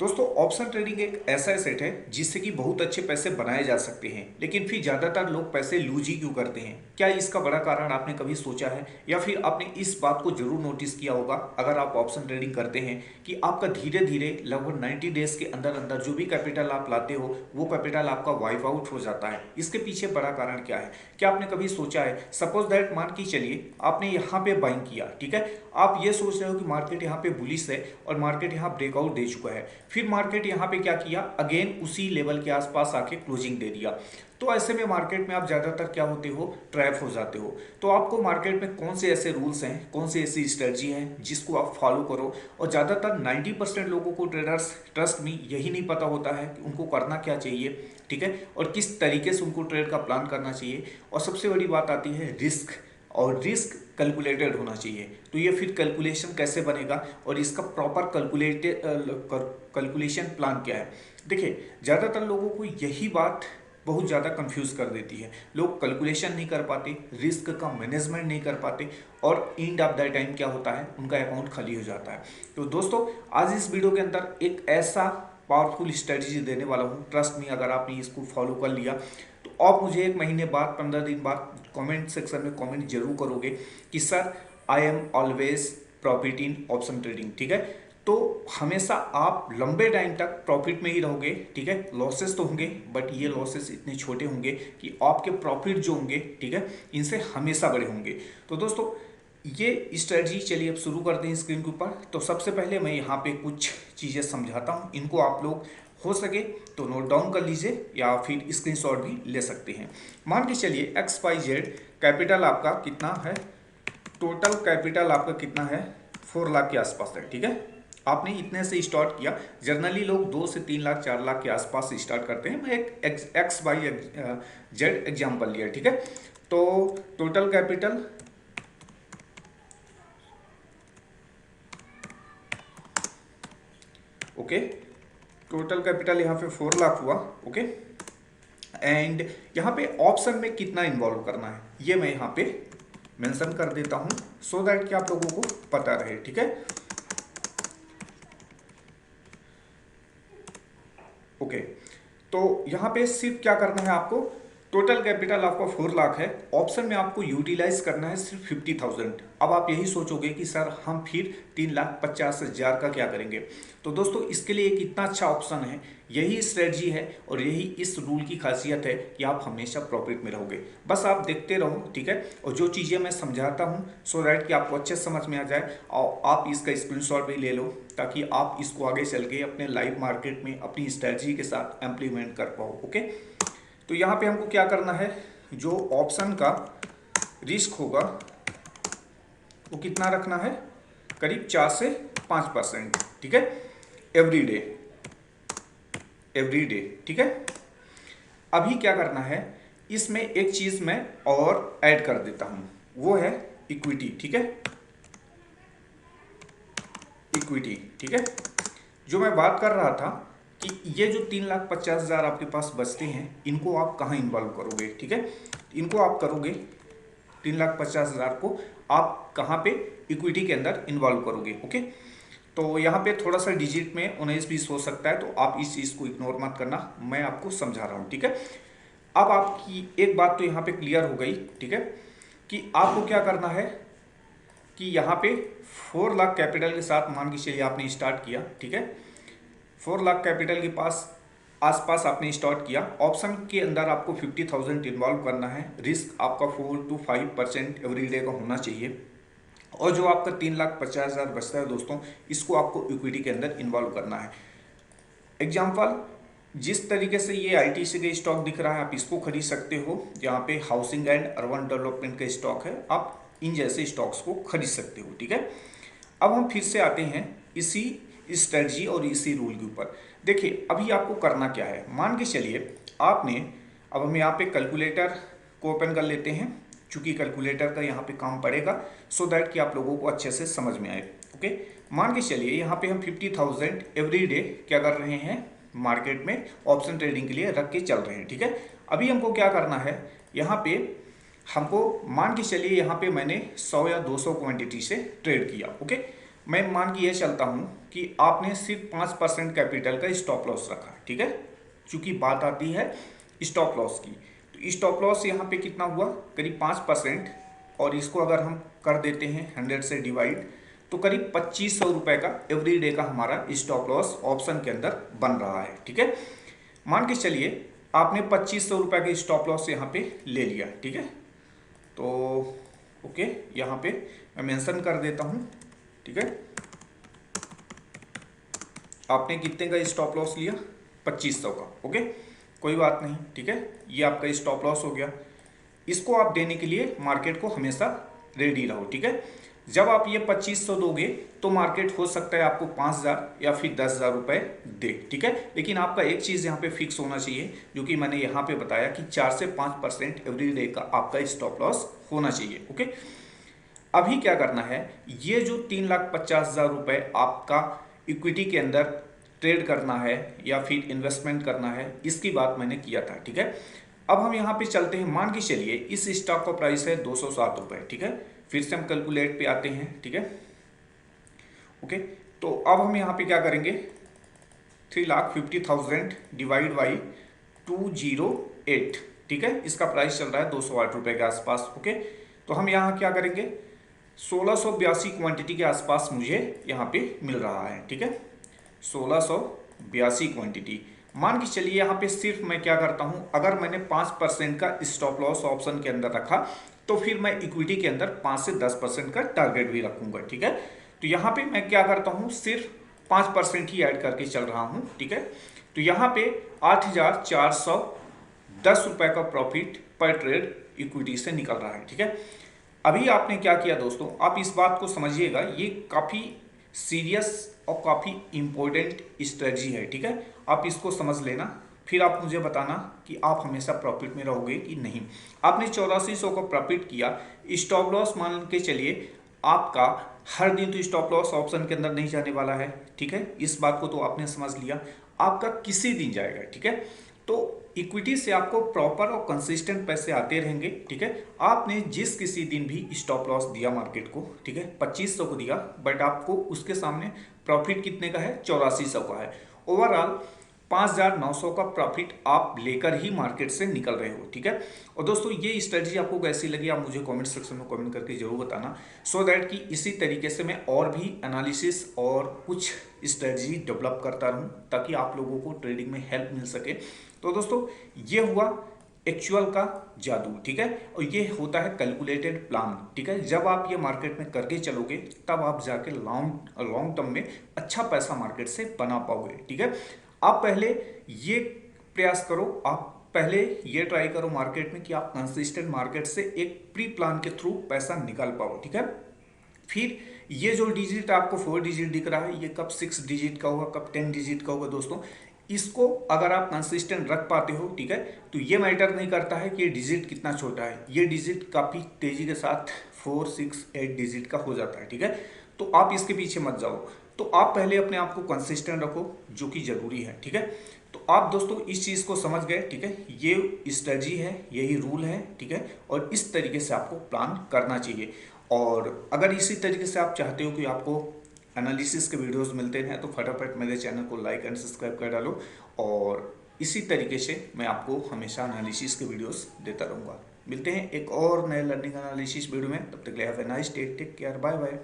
दोस्तों option trading एक ऐसा एसेट है जिससे कि बहुत अच्छे पैसे बनाए जा सकते हैं, लेकिन फिर ज़्यादातर लोग पैसे लूज ही क्यों करते हैं? क्या इसका बड़ा कारण आपने कभी सोचा है, या फिर आपने इस बात को जरूर नोटिस किया होगा अगर आप ऑप्शन ट्रेडिंग करते हैं कि आपका धीरे धीरे लगभग 90 डेज के अंदर अंदर जो भी कैपिटल आप लाते हो वो कैपिटल आपका वाइप आउट हो जाता है। इसके पीछे बड़ा कारण क्या है? क्या आपने कभी सोचा है? सपोज दैट मान के चलिए आपने यहाँ पे बाइंग किया, ठीक है, आप ये सोच रहे हो कि मार्केट यहाँ पे बुलिश है और मार्केट यहाँ ब्रेकआउट दे चुका है, फिर मार्केट यहाँ पे क्या किया, अगेन उसी लेवल के आसपास आके क्लोजिंग दे दिया। तो ऐसे में मार्केट में आप ज़्यादातर क्या होते हो, ट्रैप हो जाते हो। तो आपको मार्केट में कौन से ऐसे रूल्स हैं, कौन सी ऐसी स्ट्रेटजी हैं जिसको आप फॉलो करो। और ज़्यादातर 90% लोगों को, ट्रेडर्स, ट्रस्ट में यही नहीं पता होता है कि उनको करना क्या चाहिए, ठीक है, और किस तरीके से उनको ट्रेड का प्लान करना चाहिए। और सबसे बड़ी बात आती है रिस्क, और रिस्क कैलकुलेटेड होना चाहिए। तो ये फिर कैलकुलेशन कैसे बनेगा और इसका प्रॉपर कैलकुलेशन प्लान क्या है? देखिए ज़्यादातर लोगों को यही बात बहुत ज़्यादा कंफ्यूज कर देती है। लोग कैलकुलेशन नहीं कर पाते, रिस्क का मैनेजमेंट नहीं कर पाते, और एंड ऑफ द टाइम क्या होता है, उनका अकाउंट खाली हो जाता है। तो दोस्तों आज इस वीडियो के अंदर एक ऐसा पावरफुल स्ट्रेटजी देने वाला हूँ, ट्रस्ट मी अगर आपने इसको फॉलो कर लिया तो आप मुझे 1 महीने बाद, 15 दिन बाद कमेंट सेक्शन में कमेंट जरूर करोगे कि sir I am always profit in option trading, ठीक है। तो हमेशा आप लंबे टाइम तक प्रॉफिट में ही रहोगे, ठीक है। लॉसेस तो होंगे बट ये लॉसेस इतने छोटे होंगे कि आपके प्रॉफिट जो होंगे, ठीक है, इनसे हमेशा बड़े होंगे। तो दोस्तों ये स्ट्रेटजी चलिए अब शुरू करते हैं स्क्रीन के ऊपर। तो सबसे पहले मैं यहाँ पे कुछ चीज़ें समझाता हूँ, इनको आप लोग हो सके तो नोट डाउन कर लीजिए या फिर स्क्रीनशॉट भी ले सकते हैं। मान के चलिए XYZ कैपिटल आपका कितना है, टोटल कैपिटल आपका कितना है, 4 लाख के आसपास है, ठीक है। आपने इतने से स्टार्ट किया। जनरली लोग 2 से 3 लाख 4 लाख के आसपास स्टार्ट करते हैं। मैं एक XYZ एग्जाम्पल लिया, ठीक है। तो total capital okay, total capital यहाँ पे 4 लाख हुआ, ओके। एंड यहाँ पे ऑप्शन में कितना इन्वॉल्व करना है ये मैं यहाँ पे मेंशन कर देता हूँ सो दैट कि आप लोगों को पता रहे, ठीक है। ओके, तो यहाँ पे सिर्फ क्या करना है आपको, टोटल कैपिटल आपका 4 लाख है, ऑप्शन में आपको यूटिलाइज करना है सिर्फ 50,000। अब आप यही सोचोगे कि सर हम फिर 3,50,000 का क्या करेंगे। तो दोस्तों इसके लिए एक इतना अच्छा ऑप्शन है, यही स्ट्रेटजी है और यही इस रूल की खासियत है कि आप हमेशा प्रॉफिट में रहोगे। बस आप देखते रहो, ठीक है, और जो चीज़ें मैं समझाता हूँ सो दैट कि आपको अच्छे समझ में आ जाए और आप इसका स्क्रीनशॉट भी ले लो ताकि आप इसको आगे चल के अपने लाइव मार्केट में अपनी स्ट्रेटजी के साथ इम्प्लीमेंट कर पाओ, ओके। तो यहाँ पे हमको क्या करना है, जो ऑप्शन का रिस्क होगा वो कितना रखना है, करीब 4 से 5%, ठीक है, एवरी डे, ठीक है। अभी क्या करना है, इसमें एक चीज मैं और ऐड कर देता हूं, वो है इक्विटी, ठीक है, इक्विटी, ठीक है। जो मैं बात कर रहा था कि ये जो 3,50,000 आपके पास बचते हैं इनको आप कहाँ इन्वॉल्व करोगे, ठीक है। इनको आप करोगे 3,50,000 को आप कहाँ पे, इक्विटी के अंदर इन्वॉल्व करोगे, ओके। तो यहाँ पे थोड़ा सा डिजिट में 19-20 हो सकता है, तो आप इस चीज़ को इग्नोर मत करना, मैं आपको समझा रहा हूँ, ठीक है। अब आपकी एक बात तो यहाँ पे क्लियर हो गई, ठीक है, कि आपको क्या करना है कि यहाँ पे 4 लाख कैपिटल के साथ मान के चलिए आपने स्टार्ट किया, ठीक है। 4 लाख कैपिटल के पास आसपास आपने स्टार्ट किया, ऑप्शन के अंदर आपको 50,000 इन्वॉल्व करना है, रिस्क आपका 4 to 5% एवरी डे का होना चाहिए, और जो आपका 3,50,000 बचता है दोस्तों, इसको आपको इक्विटी के अंदर इन्वॉल्व करना है। एग्जाम्पल, जिस तरीके से ये ITC का स्टॉक दिख रहा है आप इसको खरीद सकते हो, यहाँ पे हाउसिंग एंड अर्बन डेवलपमेंट का स्टॉक है, आप इन जैसे स्टॉक्स को खरीद सकते हो, ठीक है। अब हम फिर से आते हैं इसी स्ट्रेटजी और इसी रूल के ऊपर। देखिए अभी आपको करना क्या है, मान के चलिए आपने, अब हम यहाँ पे कैलकुलेटर को ओपन कर लेते हैं, चूंकि कैलकुलेटर का यहाँ पे काम पड़ेगा सो दैट कि आप लोगों को अच्छे से समझ में आए, ओके। मान के चलिए यहाँ पे हम 50,000 एवरी डे क्या कर रहे हैं, मार्केट में ऑप्शन ट्रेडिंग के लिए रख के चल रहे हैं, ठीक है। अभी हमको क्या करना है, यहाँ पे हमको मान के चलिए यहाँ पे मैंने 100 या 200 क्वांटिटी से ट्रेड किया, ओके। मैं मान के ये चलता हूँ कि आपने सिर्फ 5% कैपिटल का स्टॉप लॉस रखा, ठीक है। चूंकि बात आती है स्टॉप लॉस की, तो स्टॉप लॉस यहाँ पे कितना हुआ, करीब 5%, और इसको अगर हम कर देते हैं 100 से डिवाइड, तो करीब 2500 रुपये का एवरी डे का हमारा स्टॉप लॉस ऑप्शन के अंदर बन रहा है, ठीक है। मान के चलिए आपने 2500 रुपये का स्टॉप लॉस यहाँ पे ले लिया, ठीक है। तो ओके, यहाँ पे मैं मेंशन कर देता हूँ, ठीक है। आपने कितने का स्टॉप लॉस लिया, 2500 का, ओके, कोई बात नहीं, ठीक है। ये आपका स्टॉप लॉस हो गया। इसको आप देने के लिए मार्केट को हमेशा रेडी रहो, ठीक है। जब आप ये 2500 दोगे तो मार्केट हो सकता है आपको 5000 या फिर 10,000 रुपए दे, ठीक है। लेकिन आपका एक चीज़ यहाँ पे फिक्स होना चाहिए, जो कि मैंने यहाँ पे बताया कि 4 से 5% एवरी डे का आपका स्टॉप लॉस होना चाहिए, ओके। अभी क्या करना है, ये जो 3,50,000 रुपए आपका इक्विटी के अंदर ट्रेड करना है या फिर इन्वेस्टमेंट करना है, इसकी बात मैंने किया था, ठीक है। अब हम यहाँ पे चलते हैं, मान के चलिए इस स्टॉक का प्राइस है 207 रुपये, ठीक है। फिर से हम कैलकुलेट पे आते हैं, ठीक है, ओके। तो अब हम यहाँ पे क्या करेंगे, 3,50,000 डिवाइड बाई 208, ठीक है। इसका प्राइस चल रहा है 208 रुपये के आसपास, ओके। तो हम यहाँ क्या करेंगे, 1682 क्वांटिटी के आसपास मुझे यहाँ पे मिल रहा है, ठीक है, 1682 क्वांटिटी। मान के चलिए यहाँ पे सिर्फ मैं क्या करता हूँ, अगर मैंने 5% का स्टॉप लॉस ऑप्शन के अंदर रखा, तो फिर मैं इक्विटी के अंदर 5 से 10% का टारगेट भी रखूंगा, ठीक है। तो यहाँ पे मैं क्या करता हूँ, सिर्फ 5% ही ऐड करके चल रहा हूँ, ठीक है। तो यहाँ पे 8,410 रुपये का प्रॉफिट पर ट्रेड इक्विटी से निकल रहा है, ठीक है। अभी आपने क्या किया दोस्तों, आप इस बात को समझिएगा, ये काफ़ी सीरियस और काफ़ी इंपॉर्टेंट स्ट्रेटजी है, ठीक है। आप इसको समझ लेना, फिर आप मुझे बताना कि आप हमेशा प्रॉफिट में रहोगे कि नहीं। आपने 8400 का प्रॉफिट किया, स्टॉप लॉस मान के चलिए आपका हर दिन तो स्टॉप लॉस ऑप्शन के अंदर नहीं जाने वाला है, ठीक है। इस बात को तो आपने समझ लिया, आपका किसी दिन जाएगा, ठीक है। तो इक्विटी से आपको प्रॉपर और कंसिस्टेंट पैसे आते रहेंगे, ठीक है। आपने जिस किसी दिन भी स्टॉप लॉस दिया मार्केट को, ठीक है, 2500 को दिया, बट आपको उसके सामने प्रॉफिट कितने का है, 8400 का है। ओवरऑल 5,900 का प्रॉफिट आप लेकर ही मार्केट से निकल रहे हो, ठीक है। और दोस्तों ये स्ट्रेटजी आपको कैसी लगी, आप मुझे कमेंट सेक्शन में कमेंट करके जरूर बताना, सो दैट कि इसी तरीके से मैं और भी एनालिसिस और कुछ स्ट्रेटजी डेवलप करता रहूं, ताकि आप लोगों को ट्रेडिंग में हेल्प मिल सके। तो दोस्तों ये हुआ एक्चुअल का जादू, ठीक है। और ये होता है कैलकुलेटेड प्लान, ठीक है। जब आप ये मार्केट में करके चलोगे, तब आप जाके लॉन्ग टर्म में अच्छा पैसा मार्केट से बना पाओगे, ठीक है। आप पहले ये प्रयास करो, आप पहले ये ट्राई करो मार्केट में कि आप कंसिस्टेंट मार्केट से एक प्री प्लान के थ्रू पैसा निकाल पाओ, ठीक है। फिर ये जो डिजिट आपको 4 डिजिट दिख रहा है, ये कब 6 डिजिट का होगा, कब 10 डिजिट का होगा दोस्तों, इसको अगर आप कंसिस्टेंट रख पाते हो, ठीक है, तो ये मैटर नहीं करता है कि ये डिजिट कितना छोटा है, ये डिजिट काफ़ी तेजी के साथ 4, 6, 8 डिजिट का हो जाता है, ठीक है। तो आप इसके पीछे मत जाओ, तो आप पहले अपने आप को कंसिस्टेंट रखो, जो कि जरूरी है, ठीक है। तो आप दोस्तों इस चीज़ को समझ गए, ठीक है। ये स्ट्रेटजी है, यही रूल है, ठीक है। और इस तरीके से आपको प्लान करना चाहिए। और अगर इसी तरीके से आप चाहते हो कि आपको एनालिसिस के वीडियोस मिलते हैं, तो फटाफट मेरे चैनल को लाइक एंड सब्सक्राइब कर डालो। और इसी तरीके से मैं आपको हमेशा एनालिसिस के वीडियोस देता रहूँगा। मिलते हैं एक और नए लर्निंग एनालिसिस वीडियो में, तब तक के लिए have a nice day, take care, bye bye.